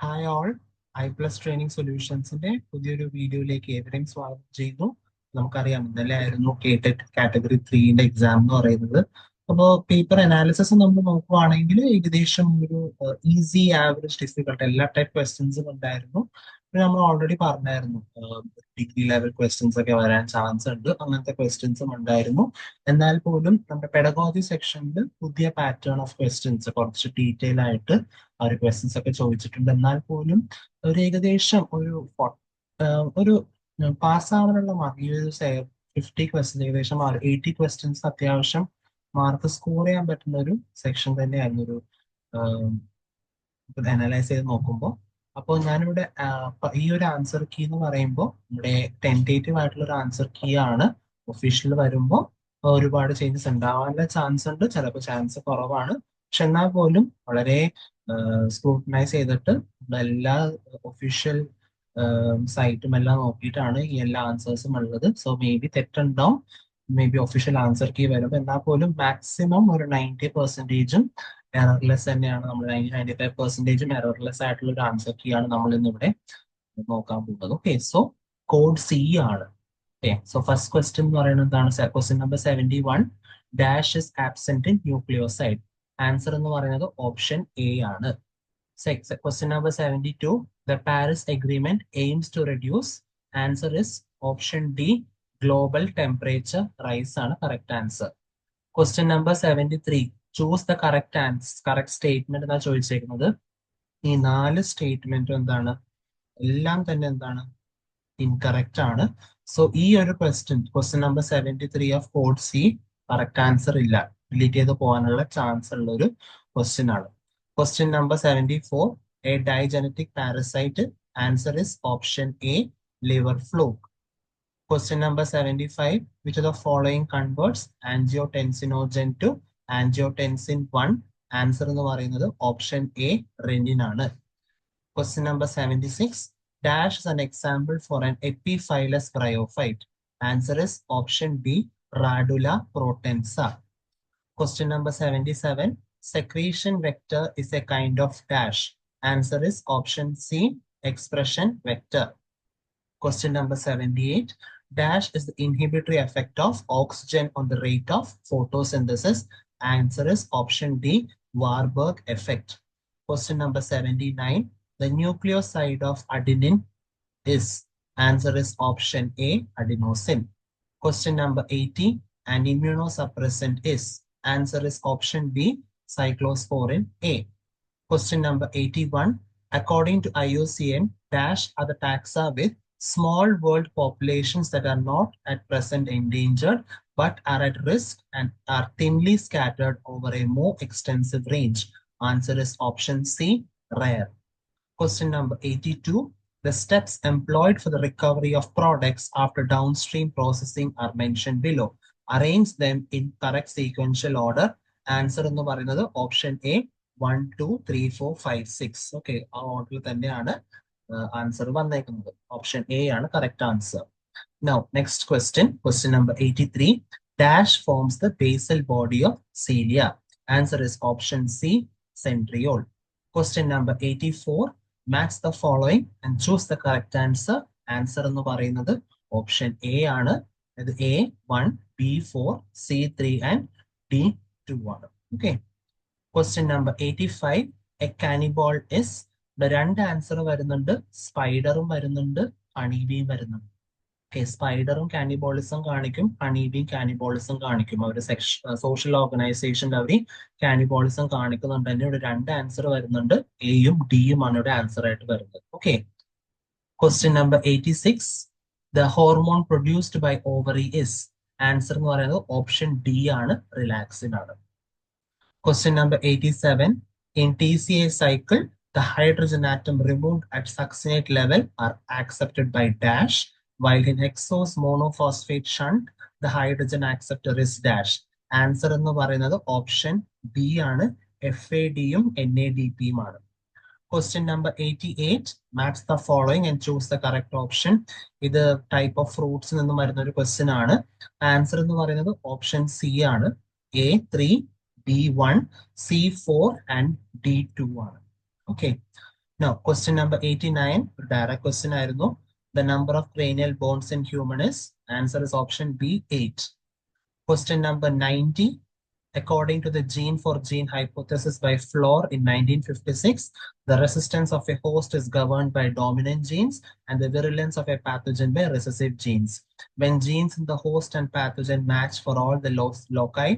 Hi all, I+ training സൊല്യൂഷൻസിന്റെ പുതിയൊരു വീഡിയോയിലേക്ക് ഏവരെയും സ്വാഗതം ചെയ്യുന്നു. നമുക്കറിയാം ഇന്നലെ ആയിരുന്നു കേട്ടറ്റ് കാറ്റഗറി 3ന്റെ എക്സാം എന്ന് പറയുന്നത്. അപ്പോൾ പേപ്പർ അനാലിസിസ് നമ്മൾ നോക്കുവാണെങ്കിൽ ഏകദേശം ഒരു ഈസി, ആവറേജ്, ഡിഫിക്കൽട്ട് എല്ലാ ടൈപ്പ് ക്വസ്റ്റ്യൻസും ഉണ്ടായിരുന്നു. പിന്നെ നമ്മൾ ഓൾറെഡി പറഞ്ഞായിരുന്നു ഡിഗ്രി ലെവൽ ക്വസ്റ്റ്യൻസ് ഒക്കെ വരാൻ ചാൻസ് ഉണ്ട്, അങ്ങനത്തെ ക്വസ്റ്റ്യൻസും ഉണ്ടായിരുന്നു. എന്നാൽ പോലും നമ്മുടെ പെഡഗോജി സെക്ഷനിൽ പുതിയ പാറ്റേൺ ഓഫ് ക്വസ്റ്റ്യൻസ് കുറച്ച് ഡീറ്റെയിൽ ആയിട്ട് ആ ഒരു ക്വസ്റ്റ്യൻസ് ഒക്കെ ചോദിച്ചിട്ടുണ്ട്. എന്നാൽ പോലും ഒരു ഏകദേശം ഒരു പാസ്സാവാനുള്ള മാർക്ക് ഈ ഒരു 50 ക്വസ്റ്റ്യൻസ്, ഏകദേശം 80 ക്വസ്റ്റ്യൻസ് അത്യാവശ്യം മാർക്ക് സ്കോർ ചെയ്യാൻ പറ്റുന്ന ഒരു സെക്ഷൻ തന്നെയായിരുന്നു ഒരു അനലൈസ് ചെയ്ത് നോക്കുമ്പോൾ. അപ്പോൾ ഞാനിവിടെ ഈ ഒരു ആൻസർ കീ എന്ന് പറയുമ്പോൾ നമ്മുടെ ടെൻറ്റേറ്റീവ് ആയിട്ടുള്ള ഒരു ആൻസർ കീ ആണ്. ഒഫീഷ്യൽ വരുമ്പോൾ ഒരുപാട് ചേഞ്ചസ് ഉണ്ടാവാനുള്ള ചാൻസ് ഉണ്ട്, ചിലപ്പോൾ ചാൻസ് കുറവാണ്. പക്ഷെ എന്നാൽ പോലും വളരെ സ്ക്രൂട്ടനൈസ് ചെയ്തിട്ട് എല്ലാ ഒഫീഷ്യൽ സൈറ്റും എല്ലാം നോക്കിയിട്ടാണ് ഈ എല്ലാ ആൻസേഴ്സും ഉള്ളത്. സോ മേ ബി തെറ്റുണ്ടാവും, may be official answer key വരും. എന്നാൽ പോലും മാക്സിമം ഒരു 90% എറർലെസ് തന്നെയാണ്. നമ്മൾ 95% എറർലെസ് ആയിട്ടുള്ള ഒരു ആൻസർ കീ ആണ് നമ്മൾ ഇന്നിവിടെ നോക്കാൻ പോകുന്നത്. ഓക്കെ, സോ കോഡ് സി ആണ്. ഓക്കെ, സോ ഫസ്റ്റ് ക്വസ്റ്റ്യൻ എന്ന് പറയുന്നത് എന്താണ്? Question number 71 dash is absent in nucleoside. Answer എന്ന് പറയുന്നത് ഓപ്ഷൻ എ ആണ്. Question number 72. The Paris Agreement aims to reduce. Answer is option D. Global temperature rise ആണ് correct answer. Question number 73. Choose the correct statement എന്നാ ചോദിച്ചേക്കുന്നത്. ഈ 4 സ്റ്റേറ്റ്മെന്റും എന്താണ്? എല്ലാം തന്നെ എന്താണ്? ഇൻകറക്റ്റ് ആണ്. സോ ഈ ഒരു question number 73 of code C correct answer ഇല്ല, ഡിലീറ്റ് ചെയ്ത് പോകാനുള്ള ചാൻസ് ഉള്ള ഒരു ക്വസ്റ്റ്യൻ ആണ്. Question number 74, a digenetic parasite. Answer is option A, liver fluke. Question number 75, which of the following converts angiotensinogen to angiotensin 1? Answer എന്ന് പറയുന്നത് option A, renin ആണ്. Question number 76, dash is an example for an epiphyllous bryophyte. Answer is option B, Radula protensa. Question number 77, secretion vector is a kind of dash. Answer is option C, expression vector. Question number 78, dash is the inhibitory effect of oxygen on the rate of photosynthesis. Answer is option D, Warburg effect. Question number 79, the nucleoside of adenine is. Answer is option A, adenosine. Question number 80, an immunosuppressant is. Answer is option B, cyclosporin A. Question number 81. According to IUCN, dash are the taxa with small world populations that are not at present endangered but are at risk and are thinly scattered over a more extensive range. Answer is option C, rare. Question number 82. The steps employed for the recovery of products after downstream processing are mentioned below. Arrange them in correct sequential order. Answer എന്ന് പറയുന്നത് option A, 1 2 3 4 5 6. Okay, ആ ഓർഡറിൽ തന്നെയാണ് answer വന്നേക്കുന്നത്. Option A ആണ് correct answer. Now, next question number 83. Dash forms the basal body of cilia. Answer is option C, centriole. Question number 84. Match the following and choose the correct answer. Answer എന്ന് പറയുന്നത് option A ആണ്. ഇത് A1, B4, C3 and D2 ആണ്. Okay, question number 85. A cannibal is. രണ്ട് answer വരുന്നുണ്ട്, സ്പൈഡറും വരുന്നുണ്ട്, ഹണിബിയും വരുന്നുണ്ട്. ഓക്കെ, സ്പൈഡറും കാനിബോളിസം കാണിക്കും, ഹണിബിയും കാനിബോളിസം കാണിക്കും. അവർ സോഷ്യൽ ഓർഗനൈസേഷൻ്റെ അവർ കാനിബോളിസം കാണിക്കുന്നുണ്ട് തന്നെ. ഇവിടെ രണ്ട് ആൻസർ വരുന്നുണ്ട്, എയും ഡിയും ആണ് ഇവിടെ ആൻസർ ആയിട്ട് വരുന്നത്. Okay, question number 86. The hormone produced by ovary is. Answer എന്ന് പറയുന്നത് ഓപ്ഷൻ ഡി ആണ്, റിലാക്സിൻ ആണ്. Question number 87. In TCA cycle, the hydrogen atom removed at succinate level are accepted by dash, while in hexose monophosphate shunt, the hydrogen acceptor is dash. Answer എന്ന് പറയുന്നത് option B ആണ്, FAD യും NADP യും ആണ്. Question number 88. Match the following and choose the correct option. ഇത് type of fruits നിന്നും വരുന്ന ഒരു ക്വസ്റ്റ്യൻ ആണ്. ആൻസർ എന്ന് പറയുന്നത് ഓപ്ഷൻ സി ആണ്, A3, B1, C4 and D2 ആണ്. Okay, No, question number 89, direct question ആയിരുന്നു. The number of cranial bones in human is, answer is option B, 8. Question number 90. According to the gene for gene hypothesis by Floor in 1956, the resistance of a host is governed by dominant genes and the virulence of a pathogen by recessive genes. When genes in the host and pathogen match for all the loci,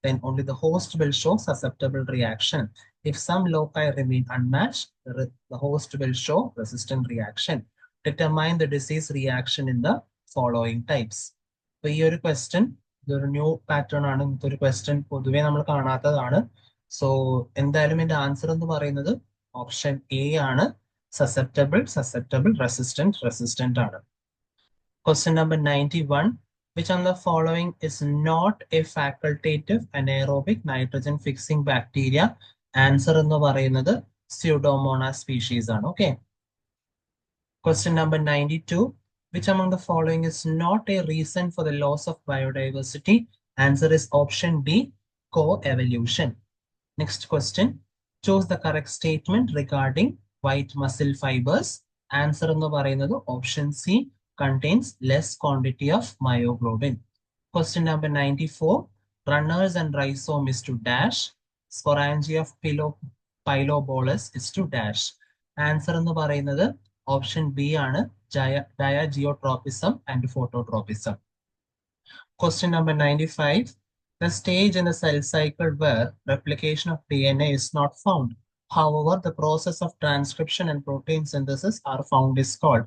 then only the host will show susceptible reaction. If some loci remain unmatched, the host will show resistant reaction. Determine the disease reaction in the following types. So, here question. ഇതൊരു new pattern ആണ്. ഇങ്ങനത്തെ ഒരു question പൊതുവെ നമ്മൾ കാണാത്തതാണ്. So എന്തായാലും എന്റെ answer എന്ന് പറയുന്നത് ഓപ്ഷൻ എ ആണ്. സസെപ്റ്റബിൾ, സസെപ്റ്റബിൾ, റെസിസ്റ്റന്റ്, റെസിസ്റ്റന്റ് ആണ്. Question number 91. Which on the following is not a facultative anaerobic nitrogen fixing bacteria? Answer എന്ന് പറയുന്നത് സ്യൂഡോമോണാസ് സ്പീഷീസ് ആണ്. Okay. Question number 92. Which among the following is not a reason for the loss of biodiversity? Answer is option D, co-evolution. Next question. Choose the correct statement regarding white muscle fibers. Answer എന്ന് പറയുന്നത് option C, contains less quantity of myoglobin. Question number 94. Runners and rhizome is to dash. Sporangia of pilobolus is to dash. Answer എന്ന് പറയുന്നത് option B ആണ്, ഡയാജിയോട്രോപ്പിസം and phototropism. Question number 95. The stage in the cell cycle where replication of DNA is not found. However, the process of transcription and protein synthesis are found is called.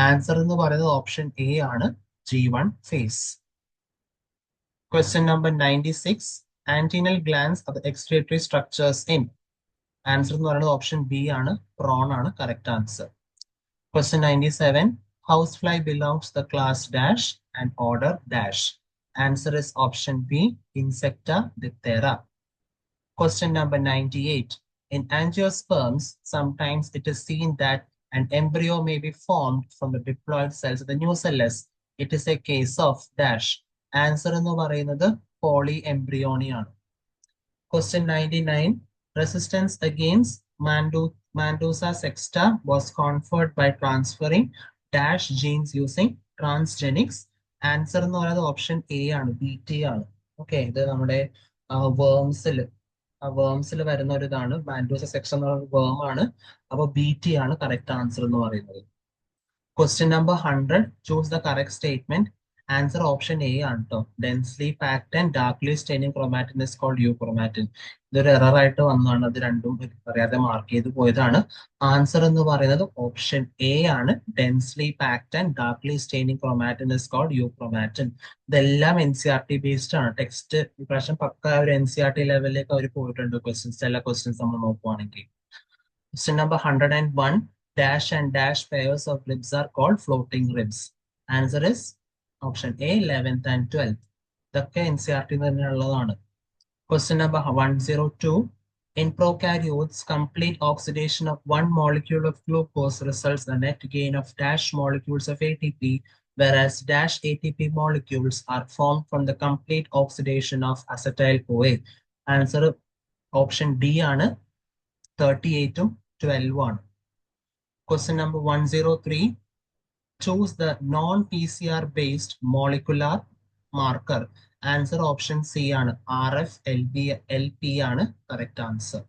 Answer എന്ന് പറയുന്നത് option A ആണ്, G1 phase. Question number 96. Antennal glands are the excretory structures in. Answer എന്ന് പറയുന്നത് option B ആണ്, prawn ആണ് correct answer. Question 97. Housefly belongs to the class dash and order dash. Answer is option B, Insecta diphthera. Question number 98. In angiosperms, sometimes it is seen that an embryo may be formed from the diploid cells of the nucellus. It is a case of dash. Answer എന്ന് പറയുന്നത് polyembryony ആണ്. Question 99. Resistance against Mandusa sexta was conferred by transferring dash genes using transgenics. Answer എന്ന് പറയുന്നത് option A ആണ്, BT ആണ്. Okay, ഇത് നമ്മുടെ വേംസിൽ വരുന്ന ഒരു ഇതാണ്. മാൻഡൂസ സെക്സ് എന്ന് പറയുന്നത് വേം ആണ്. അപ്പൊ BT ആണ് കറക്റ്റ് ആൻസർ എന്ന് പറയുന്നത്. Question number 100. Choose the correct statement. Answer option A ആണ് കേട്ടോ. Densely packed and darkly staining chromatin is called euchromatin. ഇതൊരു എറർ ആയിട്ട് വന്നതാണ്, അത് രണ്ടും അറിയാതെ മാർക്ക് ചെയ്ത് പോയതാണ്. ആൻസർ എന്ന് പറയുന്നത് ഓപ്ഷൻ എ ആണ്, densely packed and darkly staining chromatin is called euchromatin. ഇതെല്ലാം NCERT ബേസ്ഡ് ആണ്. ടെക്സ്റ്റ് ഇപ്രാവശ്യം പക്ക ഒരു NCERT ലെവലിലേക്ക് അവർ പോയിട്ടുണ്ട് ക്വസ്റ്റ്യൻസ്, ചില ക്വസ്റ്റ്യൻസ് നമ്മൾ നോക്കുവാണെങ്കിൽ. Question number 101. Dash and dash pairs of ribs are called floating ribs. Answer is option A, 11th and 12th. ഇതൊക്കെ NCERT തന്നെയുള്ളതാണ്. Question number 102. In prokaryotes, complete oxidation of one molecule of glucose results in a net gain of dash molecules of ATP, whereas dash ATP molecules are formed from the complete oxidation of acetyl-CoA. Answer option D ആണ്, 38 ഉം 12 ആണ്. Question number 103. Choose the non-PCR based molecular marker. Answer option C ആണ്, RF-LP ആണ് correct answer.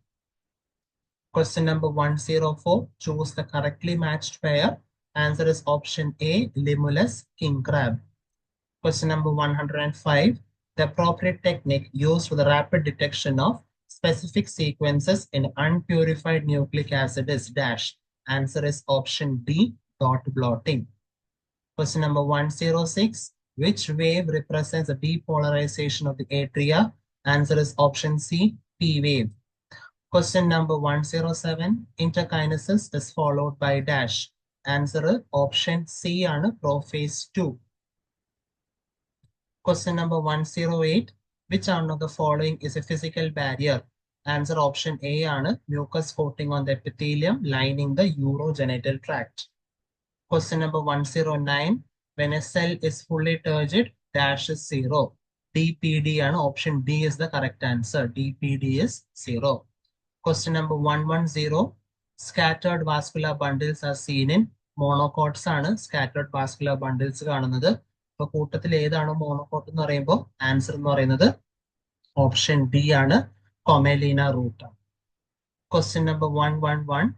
Question number 104. Choose the correctly matched pair. Answer is option A, Limulus king crab. Question number 105. The appropriate technique used for the rapid detection of specific sequences in unpurified nucleic acid is dash. Answer is option D, dot blotting. Question number 106. Which wave represents the depolarization of the atria? Answer is option C, P wave. Question number 107. Interkinesis is followed by dash. Answer option C ആണ്, prophase 2. Question number 108. Which one of the following is a physical barrier? Answer option A ആണ്, mucus coating on the epithelium lining the urogenital tract. Question number 109. When a cell is fully turgid, dash is 0. DPD ആണ്, option D is the correct answer. DPD is 0. Question number 110. Scattered vascular bundles are seen in മോണോകോട്ട്സ് ആണ് scattered vascular bundles കാണുന്നത്. അപ്പൊ കൂട്ടത്തിൽ ഏതാണ് monocot എന്ന് പറയുമ്പോൾ answer എന്ന് പറയുന്നത് ഓപ്ഷൻ ഡി ആണ്, കൊമേലീന റൂട്ട് ആണ്. Question number 111.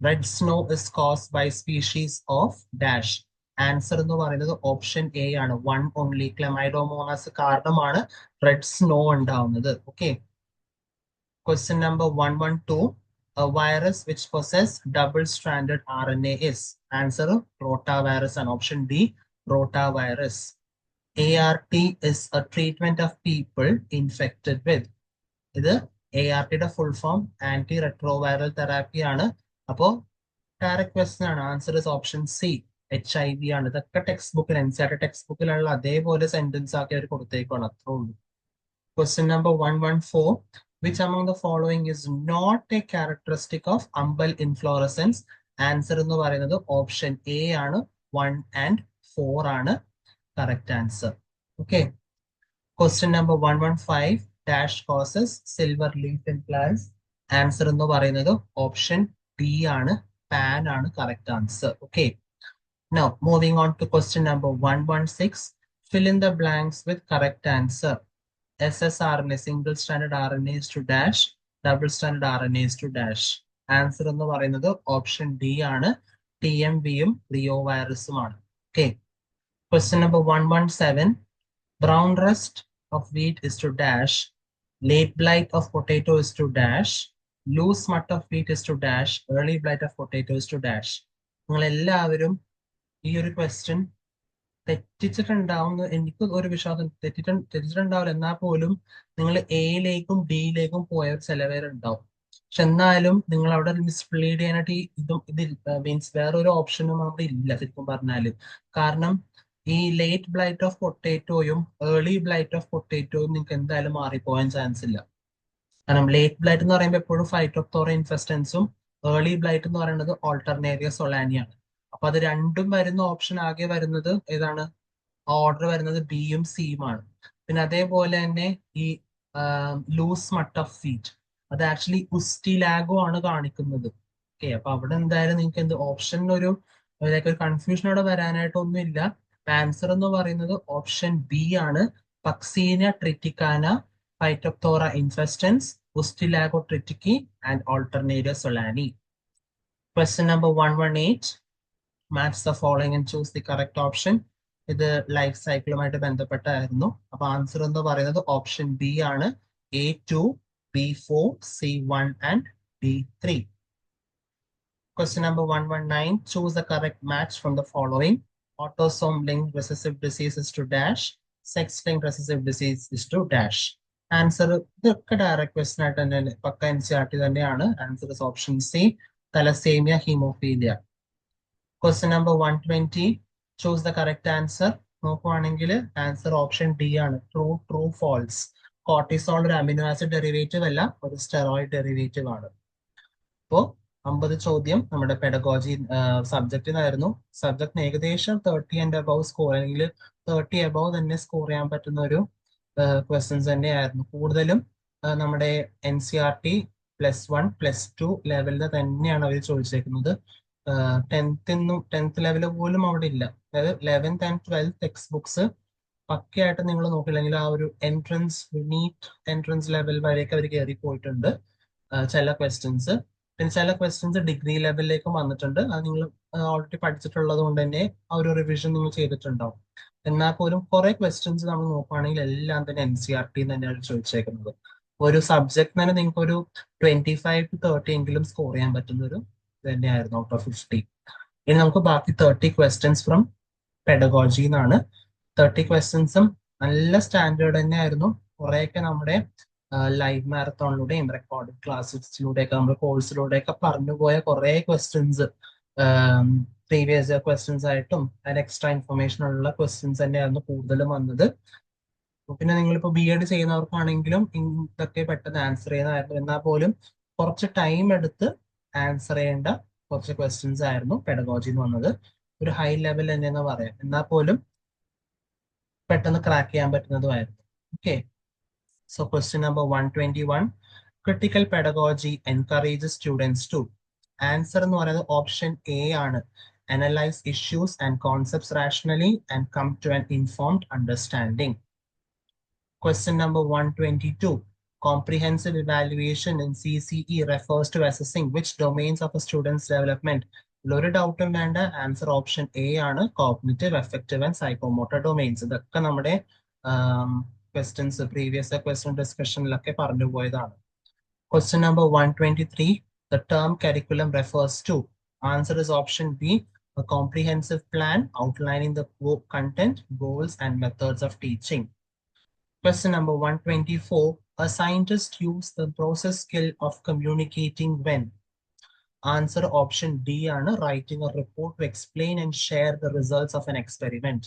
Red snow is caused by species of dash. Answer എന്ന് പറയുന്നത് ഓപ്ഷൻ എ ആണ്, വൺ ഓൺലി ക്ലമൈഡോമോണാസ് കാരണമാണ് റെഡ് സ്നോ ഉണ്ടാവുന്നത്. Okay. Question number 112. A virus which possesses double-stranded RNA is. Answer rotavirus and option D rotavirus. ART is a treatment of people infected with. ഇത് ART full form antiretroviral therapy ആണ്. അപ്പോൾ direct question ആണ്. Answer is option C HIV ആണ്. ഇതൊക്കെ text ബുക്കിൽ NCERT text ബുക്കിലുള്ള അതേപോലെ sentence ആക്കി അവർ കൊടുത്തേക്കാണ്, അത്രേ ഉള്ളൂ. Question number 114. Which among the following is not a characteristic of umbel inflorescence? Answer എന്ന് പറയുന്നത് ഓപ്ഷൻ എ ആണ്, 1 and 4 ആണ് correct answer. Okay. Question number 115. Dash causes silver leaf in plants. Answer എന്ന് പറയുന്നത് ഓപ്ഷൻ ഡി ആണ്, pan ആണ് correct answer. Okay. Now moving on to question number 116. Fill in the blanks with correct answer. SSRNA, single stranded RNA is to dash, double stranded RNA is to dash. Answer എന്ന് പറയുന്നത് option D ആണ്, TMVയും റിയോ വൈറസുമാണ്. Okay. Question number 117. Brown rust of wheat is to dash, late blight of potato is to dash, loose smut of wheat is to dash, early blight of potato is to dash. നിങ്ങൾ എല്ലാവരും ഈ ഒരു question തെറ്റിച്ചിട്ടുണ്ടാവും എനിക്ക് ഒരു വിശ്വാസം, തെറ്റിച്ചിട്ടുണ്ടാവില്ല. എന്നാൽ പോലും നിങ്ങൾ എയിലേക്കും ഡിയിലേക്കും പോയ ചിലവരുണ്ടാവും. പക്ഷെ എന്നാലും നിങ്ങൾ അവിടെ മിസ്പ്ലീഡ് ചെയ്യാനായിട്ട് ഇത് മീൻസ് വേറൊരു ഓപ്ഷനും അവിടെ ഇല്ല ശരിക്കും പറഞ്ഞാല്. കാരണം ഈ ലേറ്റ് ബ്ലൈറ്റ് ഓഫ് പൊട്ടേറ്റോയും ഏർലി ബ്ലൈറ്റ് ഓഫ് പൊട്ടേറ്റോയും നിങ്ങൾക്ക് എന്തായാലും മാറിപ്പോകാൻ ചാൻസ് ഇല്ല. കാരണം ലേറ്റ് ബ്ലൈറ്റ് എന്ന് പറയുമ്പോൾ എപ്പോഴും ഫൈറ്റോപ്തോറ ഇൻഫെസ്റ്റൻസും ഏർലി ബ്ലൈറ്റ് എന്ന് പറയുന്നത് ഓൾട്ടർനേറിയ സൊലാനിയാണ്. അപ്പൊ അത് രണ്ടും വരുന്ന ഓപ്ഷൻ ആകെ വരുന്നത് ഏതാണ്? ഓർഡർ വരുന്നത് ബിയും സിയും ആണ്. പിന്നെ അതേപോലെ തന്നെ ഈ ലൂസ് മട്ട് ഓഫ് ഫീറ്റ് അത് ആക്ച്വലി ഉസ്റ്റിലാഗോ ആണ് കാണിക്കുന്നത്. ഓക്കെ. അപ്പൊ അവിടെ എന്തായാലും നിങ്ങൾക്ക് എന്ത് ഓപ്ഷൻ ഒരു കൺഫ്യൂഷൻ അവിടെ വരാനായിട്ടൊന്നും ഇല്ല. ആൻസർ എന്ന് പറയുന്നത് ഓപ്ഷൻ ബി ആണ്, പക്സീന ട്രിറ്റിക്കാന ഫൈറ്റോപ്തോറ ഇൻഫെസ്റ്റൻസ് ഉസ്റ്റിലാഗോ ട്രിറ്റിക്കി and ഓൾട്ടർനേറിയ സൊലാനി. Question number 118. Match the following and choose the correct option. ഇത് ലൈഫ് സൈക്കിളുമായിട്ട് ബന്ധപ്പെട്ടായിരുന്നു. അപ്പൊ ആൻസർ എന്ന് പറയുന്നത് ഓപ്ഷൻ ബി ആണ്, A2, B4, C1 and D3. Question number 119. Choose the correct match from the following. Autosome linked recessive disease is to dash, sex linked recessive disease is to dash. Answer ഇതൊക്കെ direct question ആയിട്ട് തന്നെ പക്ക NCERT തന്നെയാണ്. Answer is option C, thalassaemia haemophilia. Question number 120. Choose the correct answer. നോക്കുവാണെങ്കിൽ answer option D ആണ്, true false. Cortisol ഒരു amino acid derivative അല്ല, ഒരു സ്റ്റെറോയിഡ് ഡെറിവേറ്റീവ് ആണ്. അപ്പോ 50 ചോദ്യം നമ്മുടെ പെഡഗോജി സബ്ജക്റ്റിനായിരുന്നു. സബ്ജക്റ്റിന് ഏകദേശം 30 and above സ്കോർ അല്ലെങ്കിൽ 30 above തന്നെ സ്കോർ ചെയ്യാൻ പറ്റുന്ന ഒരു ക്വസ്റ്റ്യൻസ് തന്നെയായിരുന്നു. കൂടുതലും നമ്മുടെ NCERT +1 +2 ലെവലിൽ തന്നെയാണ് അവർ ചോദിച്ചേക്കുന്നത്. 10th ലെവൽ പോലും അവിടെ ഇല്ല. അതായത് 11th and 12th text books പക്കയായിട്ട് നിങ്ങൾ നോക്കില്ലെങ്കിൽ ആ ഒരു നീറ്റ് എൻട്രൻസ് ലെവൽ വരെയൊക്കെ അവർ കയറി പോയിട്ടുണ്ട് ചില ക്വസ്റ്റ്യൻസ്. പിന്നെ ചില ക്വസ്റ്റ്യൻസ് ഡിഗ്രി ലെവലിലേക്കും വന്നിട്ടുണ്ട്. അത് നിങ്ങൾ ഓൾറെഡി പഠിച്ചിട്ടുള്ളത് കൊണ്ട് തന്നെ ആ ഒരു റിവിഷൻ നിങ്ങൾ ചെയ്തിട്ടുണ്ടാവും. എന്നാൽ പോലും കുറെ ക്വസ്റ്റ്യൻസ് നമ്മൾ നോക്കുകയാണെങ്കിൽ എല്ലാം തന്നെ NCERT തന്നെയാണ് ചോദിച്ചേക്കുന്നത്. ഒരു സബ്ജക്ട് തന്നെ നിങ്ങൾക്ക് ഒരു 25 to 30 എങ്കിലും സ്കോർ ചെയ്യാൻ പറ്റുന്ന ഒരു തന്നെയായിരുന്നു ഔട്ട് ഓഫ് 50. ഇനി നമുക്ക് ബാക്കി 30 ക്വസ്റ്റ്യൻസ് ഫ്രം പെഡഗോജി എന്നാണ്. 30 ക്വസ്റ്റ്യൻസും നല്ല സ്റ്റാൻഡേർഡ് തന്നെയായിരുന്നു. കുറെയൊക്കെ നമ്മുടെ ലൈവ് മാരത്തോണിലൂടെയും റെക്കോർഡ് ക്ലാസ്സിലൂടെയൊക്കെ നമ്മുടെ കോഴ്സിലൂടെയൊക്കെ പറഞ്ഞുപോയ കുറെ ക്വസ്റ്റ്യൻസ് പ്രീവിയസ് ക്വസ്റ്റ്യൻസ് ആയിട്ടും അതിന് എക്സ്ട്രാ ഇൻഫർമേഷൻ ഉള്ള ക്വസ്റ്റ്യൻസ് തന്നെയായിരുന്നു കൂടുതലും വന്നത്. പിന്നെ നിങ്ങളിപ്പോൾ BEd ചെയ്യുന്നവർക്കാണെങ്കിലും ഇതൊക്കെ പെട്ടെന്ന് ആൻസർ ചെയ്യുന്നതായിരുന്നു. എന്നാൽ പോലും കുറച്ച് ടൈം എടുത്ത് ആൻസർ ചെയ്യേണ്ട കുറച്ച് ക്വസ്റ്റ്യൻസ് ആയിരുന്നു പെഡഗോജിന്ന് വന്നത്. ഒരു ഹൈ ലെവൽ തന്നെയെന്ന് പറയാം. എന്നാൽ പോലും പെട്ടെന്ന് ക്രാക്ക് ചെയ്യാൻ പറ്റുന്നതുമായിരുന്നു. Okay. So question number 121. Critical pedagogy encourages students to answer എന്ന് പറയുന്നത് ഓപ്ഷൻ എ ആണ്. Analyse issues and concepts rationally and come to an informed understanding. Question number 122. Comprehensive evaluation in CCE refers to assessing which domains of a student's development. ഒരു ഡൗട്ടും വേണ്ട, answer option A ആണ്. Cognitive, effective and psychomotor domains. ഇതൊക്കെ നമ്മുടെ questions previous question ഡിസ്കഷനിലൊക്കെ പറഞ്ഞു പോയതാണ്. Question number 123. The term curriculum refers to. Answer is option B. A comprehensive plan outlining the content, goals, and methods of teaching. Question number 124. A scientist uses the process skill of communicating when. Answer option D ആണ്. Writing a report to explain and share the results of an experiment.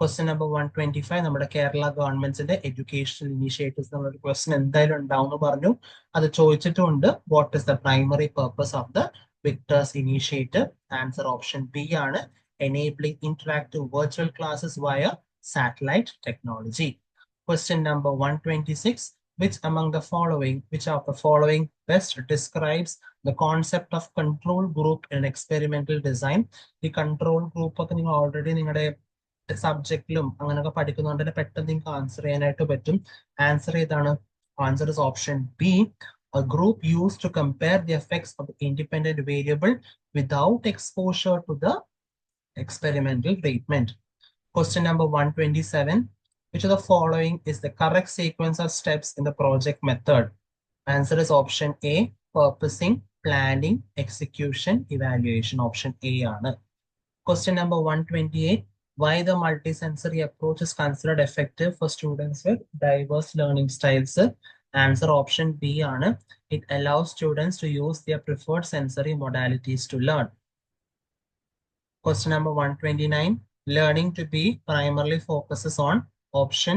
Question number 125. നമ്മുടെ കേരള ഗവൺമെന്റിന്റെ educational initiatives നമ്മളൊരു question എന്തായാലും ഉണ്ടാവുമെന്ന് പറഞ്ഞു. അത് ചോദിച്ചിട്ടുണ്ട്. What is the primary purpose of the Victers initiative? Answer option B ആണ്. Enabling interactive virtual classes via satellite technology. Question number 126. Which of the following best describes the concept of control group in experimental design? The control group ഒക്കെ നിങ്ങൾ already നിങ്ങളുടെ സബ്ജക്റ്റിലും അങ്ങനെയൊക്കെ പഠിക്കുന്നുണ്ട്, പെട്ടെന്ന് നിങ്ങൾക്ക് answer ചെയ്യാനായിട്ട് പറ്റും. ആൻസർ ഏതാണ്? Answer is option B. A group used to compare the effects of the independent variable without exposure to the experimental treatment. Question number 127. Which of the following is the correct sequence of steps in the project method? Answer is option A. Purposing, planning, execution, evaluation. Option A ആണ്. Question number 128. Why the multisensory approach is considered effective for students with diverse learning styles? Answer option B ആണ്. It allows students to use their preferred sensory modalities to learn. Question number 129. Learning to be primarily focuses on. Option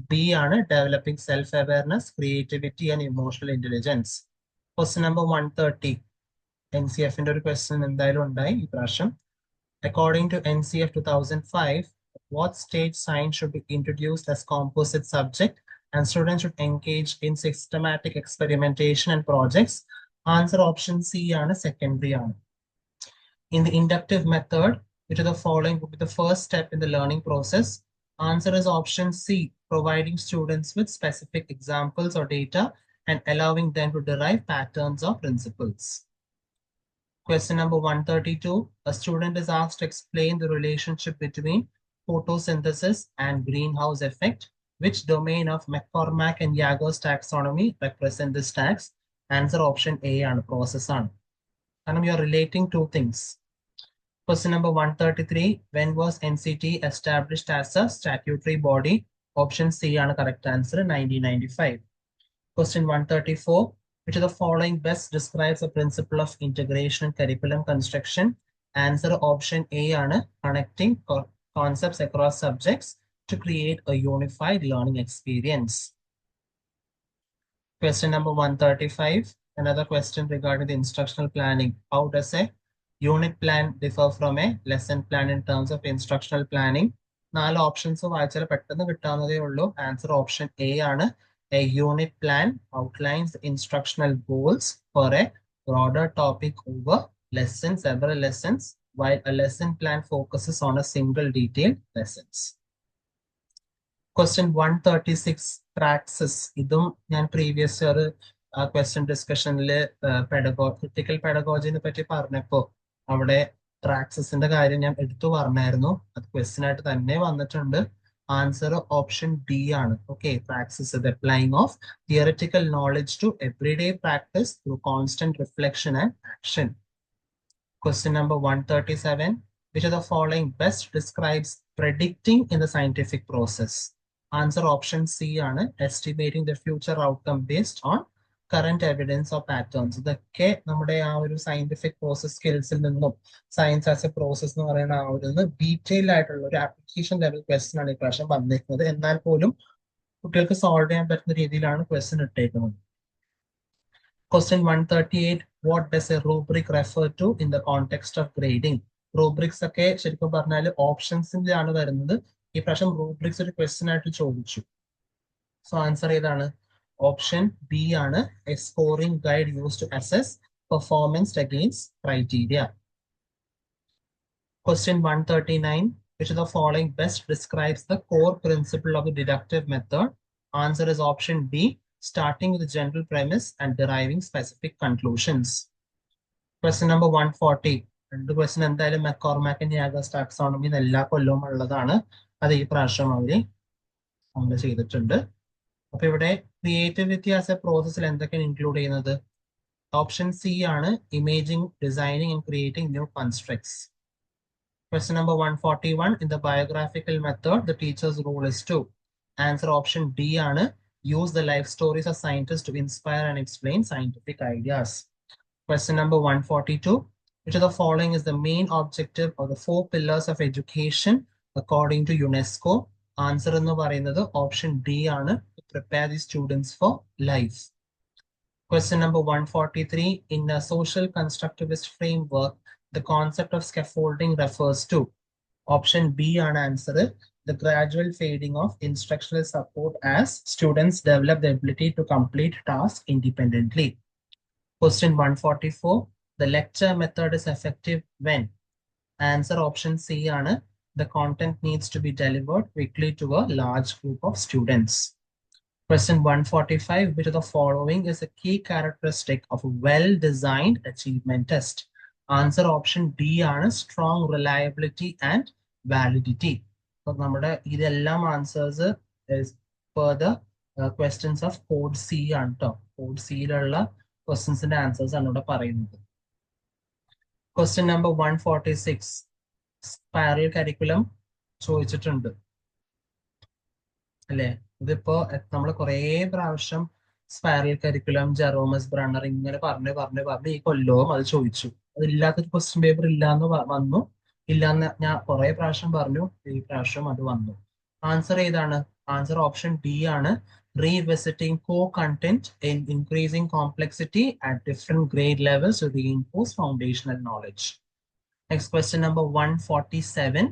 B ആണ്. Developing self-awareness, creativity and emotional intelligence. Question number 130. NCFന്റെ ഒരു question എന്തായാലും ഉണ്ടായി ഈ പ്രാവശ്യം. According to NCF 2005, what stage science should be introduced as composite subject and students should engage in systematic experimentation and projects? Answer option C ആണ്. Secondary ആണ്. In the inductive method, which of the following would be the first step in the learning process? Answer is option C. Providing students with specific examples or data and allowing them to derive patterns or principles. Question number 132. A student is asked to explain the relationship between photosynthesis and greenhouse effect. Which domain of McCormack and Jager's taxonomy represent this tax? Answer option A ആണ്. Process ആണ്. And we are relating two things. Question number 133. When was NCT established as a statutory body? Option C ആണ് correct answer. 1995. Question 134. Which of the following best describes the principle of integration and curriculum construction? Answer option A ആണ്. Connecting concepts across subjects to create a unified learning experience. Question number 135. Another question regarding the instructional planning. How does a unit plan differ from a lesson plan in terms of instructional planning? 4 options വായിച്ചാൽ പെട്ടെന്ന് കിട്ടാവുന്നതേ ഉള്ളൂ. Answer option A ആണ്. A unit plan outlines the instructional goals for a broader topic over several lessons, while a lesson plan focuses on a single detailed lessons. Question 136. Praxis. ഇതും ഞാൻ previous year question ഡിസ്കഷനിൽ critical പെഡഗോജിനെ പറ്റി പറഞ്ഞപ്പോൾ അവിടെ പ്രാക്സിസിന്റെ കാര്യം ഞാൻ എടുത്തു പറഞ്ഞായിരുന്നു. അത് ക്വസ്റ്റ്യൻ ആയിട്ട് തന്നെ വന്നിട്ടുണ്ട്. ആൻസർ ഓപ്ഷൻ ഡി ആണ്. Okay, praxis is applying of theoretical knowledge to everyday practice through constant reflection and action. Question number 137. Which of the following best describes predicting in the scientific process? Answer option C ആണ്. Estimating the future outcome based on current evidence or patterns. ഇതൊക്കെ നമ്മുടെ ആ ഒരു scientific process സ്കിൽസിൽ നിന്നും science as A process എന്ന് പറയുന്ന ആ ഒരു ഡീറ്റെയിൽ ആയിട്ടുള്ള ഒരു ആപ്ലിക്കേഷൻ ലെവൽ ക്വസ്റ്റ്യൻ ആണ് ഈ പ്രാവശ്യം വന്നിരിക്കുന്നത്. എന്നാൽ പോലും കുട്ടികൾക്ക് സോൾവ് ചെയ്യാൻ പറ്റുന്ന രീതിയിലാണ് ക്വസ്റ്റ്യൻ ഇട്ടേക്കുന്നത്. Question 138. What does a rubric refer to in the context of grading? Rubrics ഒക്കെ ശരിക്കും പറഞ്ഞാൽ ഓപ്ഷൻസിന്റെ ആണ് വരുന്നത്. ഈ പ്രാവശ്യം റൂബ്രിക്സ് ഒരു ക്വസ്റ്റ്യൻ ആയിട്ട് ചോദിച്ചു. സോ ആൻസർ ഏതാണ്? ഓപ്ഷൻ ബി ആണ്. A scoring guide use to assess performance against criteria. Question 139. Which of the following best describes the core principle of the deductive method? Answer is option B, starting with the general premise and deriving specific conclusions. Question number 140. രണ്ട് question എന്തായാലും മെക്കോർമാക്കിന്റെ യാഗസ് taxonomy എല്ലാ കൊല്ലവും ഉള്ളതാണ്. അത് ഈ പ്രാവശ്യം നമ്മൾ ചെയ്തിട്ടുണ്ട്. അപ്പൊ ഇവിടെ ക്രിയേറ്റിവിറ്റി ആസ് എ പ്രോസസ്സിൽ എന്തൊക്കെയാണ് ഇൻക്ലൂഡ് ചെയ്യുന്നത്? ഓപ്ഷൻ സി ആണ് imaging, designing and creating new constructs. Question number 141. In the biographical method, the teacher's role is to. Answer option D ആണ് use the life stories of scientists to inspire and explain scientific ideas. Question number 142. Which of the following is the main objective of the 4 pillars of education according to UNESCO? Answer എന്ന് പറയുന്നത് option D ആണ് to prepare the students for life. Question number 143. In a social constructivist framework, the concept of scaffolding refers to. Option B on answer, the gradual fading of instructional support as students develop the ability to complete tasks independently. Question 144. The lecture method is effective when? Answer option C on the content needs to be delivered quickly to a large group of students. Question 145. Which of the following is a key characteristic of a well-designed achievement test? Answer option D ആണ് strong reliability and validity. So നമ്മുടെ ഇതെല്ലാം answers per the questions of code C ആണ് കേട്ടോ. Code സിയിലുള്ള ക്വസ്റ്റ്യൻസിന്റെ answers ആണ് ഇവിടെ പറയുന്നത്. Question number 146. Spiral curriculum ചോദിച്ചിട്ടുണ്ട് അല്ലേ? ഇതിപ്പോ നമ്മൾ കുറേ പ്രാവശ്യം സ്പൈറൽ കരിക്കുലം, ജെറോമസ് ബ്രണ്ണർ ഇങ്ങനെ പറഞ്ഞ് ഈ കൊല്ലവും അത് ചോദിച്ചു. അതില്ലാത്തൊരു ക്വസ്റ്റ്യൻ പേപ്പർ ഇല്ലാന്ന് വന്നു. ഇല്ലാന്ന് ഞാൻ കുറെ പ്രാവശ്യം പറഞ്ഞു, ഈ പ്രാവശ്യം അത് വന്നു. ആൻസർ ഏതാണ്? ആൻസർ ഓപ്ഷൻ ഡി ആണ് revisiting core content in increasing complexity at different grade levels to reinforce foundational knowledge. Next question number 147.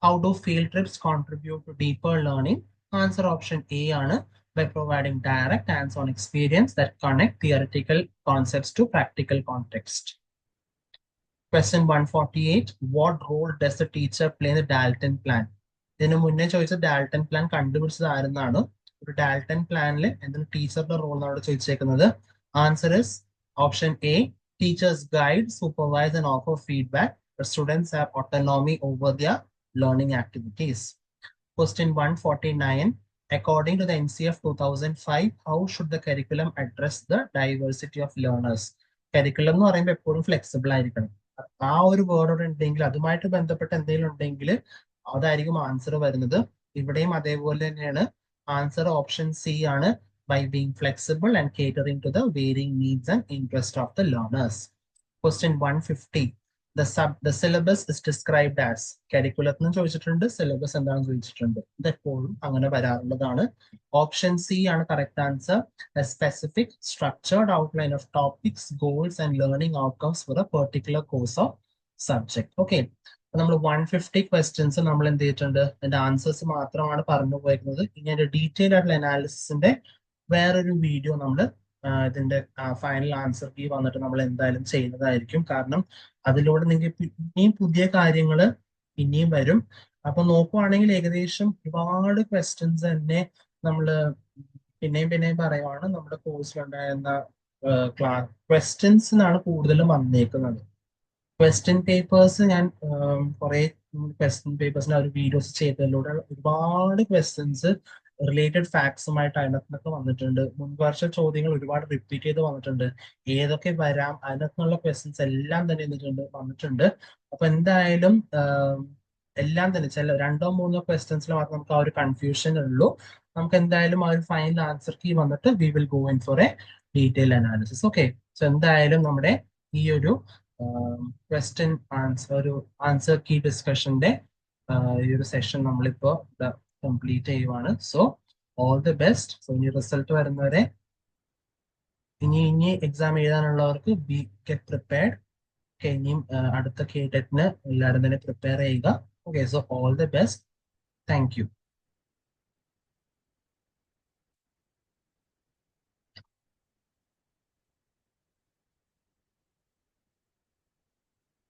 How do field trips contribute to deeper learning? Answer option A ആണ് by providing direct hands-on experience that connect theoretical concepts to practical context. Question 148. What role does the teacher play in the Dalton plan? ഇതിനു മുന്നേ ചോദിച്ച Dalton plan കണ്ടുപിടിച്ചത് ആരെന്നാണ്. ഒരു Dalton പ്ലാനിൽ എന്താണ് ടീച്ചറുടെ role എന്നാണ് ചോദിച്ചേക്കുന്നത്. Answer is option A, teachers guide, supervise and offer feedback. Students have autonomy over their learning activities. Question 149. According to the NCF 2005, how should the curriculum address the diversity of learners? Curriculum എന്ന് പറയുമ്പോൾ എപ്പോഴും flexible ആയിരിക്കണം. ആ ഒരു word ഉണ്ടെങ്കിൽ, അതുമായിട്ട് ബന്ധപ്പെട്ട എന്തെങ്കിലും ഉണ്ടെങ്കിൽ അതായിരിക്കും ആൻസർ വരുന്നത്. ഇവിടെയും അതേപോലെ തന്നെയാണ്. ആൻസർ ഓപ്ഷൻ സി ആണ്, by being flexible and catering to the varying needs and interest of the learners. Question 150. The syllabus is described as. കരിക്കുലത്തിന് ചോദിച്ചിട്ടുണ്ട്, സിലബസ് എന്താണെന്ന് ചോദിച്ചിട്ടുണ്ട്. ഇതെപ്പോഴും അങ്ങനെ വരാറുള്ളതാണ്. ഓപ്ഷൻ സി ആണ് correct answer. A specific structured outline of topics, goals and learning outcomes for a particular course of subject. Okay. നമ്മൾ 150 questions നമ്മൾ എന്ത് ചെയ്തിട്ടുണ്ട്, അതിന്റെ ആൻസേഴ്സ് മാത്രമാണ് പറഞ്ഞു പോയിരിക്കുന്നത്. ഇനി അതിന്റെ ഡീറ്റെയിൽ ആയിട്ടുള്ള അനാലിസിസിന്റെ വേറൊരു വീഡിയോ നമ്മൾ ഇതിന്റെ ഫൈനൽ ആൻസർ കീ വന്നിട്ട് നമ്മൾ എന്തായാലും ചെയ്യുന്നതായിരിക്കും. കാരണം അതിലൂടെ നിങ്ങൾക്ക് ഇനിയും പുതിയ കാര്യങ്ങൾ ഇനിയും വരും. അപ്പൊ നോക്കുവാണെങ്കിൽ ഏകദേശം ഒരുപാട് ക്വസ്റ്റ്യൻസ് തന്നെ നമ്മൾ പിന്നെയും പറയുവാണ്. നമ്മുടെ കോഴ്സിലുണ്ടായിരുന്ന ക്വസ്റ്റ്യൻസിനാണ് കൂടുതലും വന്നേക്കുന്നത്. ക്വസ്റ്റ്യൻ പേപ്പേഴ്സ് ഞാൻ കുറെ ക്വസ്റ്റ്യൻ പേപ്പേഴ്സിന്റെ ഒരു വീഡിയോസ് ചെയ്തതിലൂടെ ഒരുപാട് ക്വസ്റ്റ്യൻസ് റിലേറ്റഡ് ഫാക്ട്സുമായിട്ട് അതിനകത്തൊക്കെ വന്നിട്ടുണ്ട്. മുൻവർഷ ചോദ്യങ്ങൾ ഒരുപാട് റിപ്പീറ്റ് ചെയ്ത് വന്നിട്ടുണ്ട്. ഏതൊക്കെ വരാം അതിനകത്തുള്ള ക്വസ്റ്റ്യൻസ് എല്ലാം തന്നെ വന്നിട്ടുണ്ട്. അപ്പൊ എന്തായാലും എല്ലാം തന്നെ ചില 2-3 ക്വസ്റ്റ്യൻസിൽ മാത്രം നമുക്ക് ആ ഒരു കൺഫ്യൂഷൻ ഉള്ളൂ. നമുക്ക് എന്തായാലും ആ ഒരു ഫൈനൽ ആൻസർ കീ വന്നിട്ട് we will go in for a detail analysis. Okay. So എന്തായാലും നമ്മുടെ ഈ ഒരു ക്വസ്റ്റ്യൻ ആൻസർ കീ ഡിസ്കഷന്റെ ഈ ഒരു സെഷൻ നമ്മളിപ്പോ കംപ്ലീറ്റ് ചെയ്യുവാണ്. So all the best. So ഇനി റിസൾട്ട് വരുന്നവരെ ഇനി എക്സാം എഴുതാനുള്ളവർക്ക് ബി ഗെറ്റ് പ്രിപ്പയർഡ്. ഓക്കെ. ഇനിയും അടുത്ത KTET എല്ലാവരും തന്നെ പ്രിപ്പയർ ചെയ്യുക. Okay. So all the best. Thank U.